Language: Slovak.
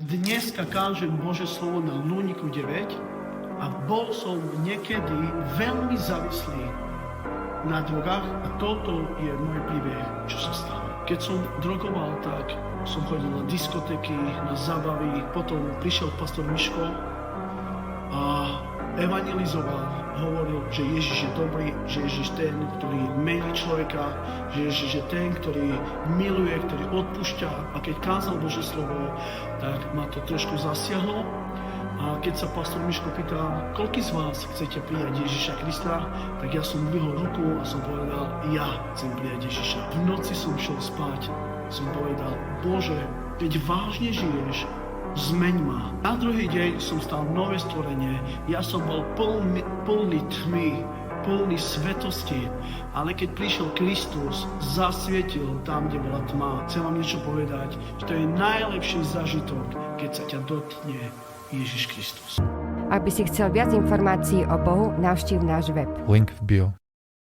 dneska kážem Božie slovo na Luníku 9 a bol som niekedy veľmi závislý na drogách a toto je môj príbeh, čo sa stalo. Keď som drogoval, tak som chodil na diskotéky, na zábavy, potom prišiel pastor Miško a evangelizoval, hovoril, že Ježiš je dobrý, že Ježiš ten, ktorý mení človeka, že Ježiš je ten, ktorý miluje, ktorý odpúšťa. A keď kázal Božie slovo, tak ma to trošku zasiahlo. A keď sa pastor Miško pýtal, koľký z vás chcete prijať Ježiša Krista, tak ja som vyhol ruku a som povedal, ja chcem prijať Ježiša. V noci som šiel spať, som povedal, Bože, keď vážne žiješ, zmeň ma. Na druhý deň som stal nové stvorenie, ja som bol plný tmy, plný svetosti, ale keď prišiel Kristus, zasvietil tam, kde bola tma. Chcem vám niečo povedať, že to je najlepší zážitok, keď sa ťa dotkne Ježiš Kristus. Ak by si chcel viac informácií o Bohu, navštív náš web. Link v bio.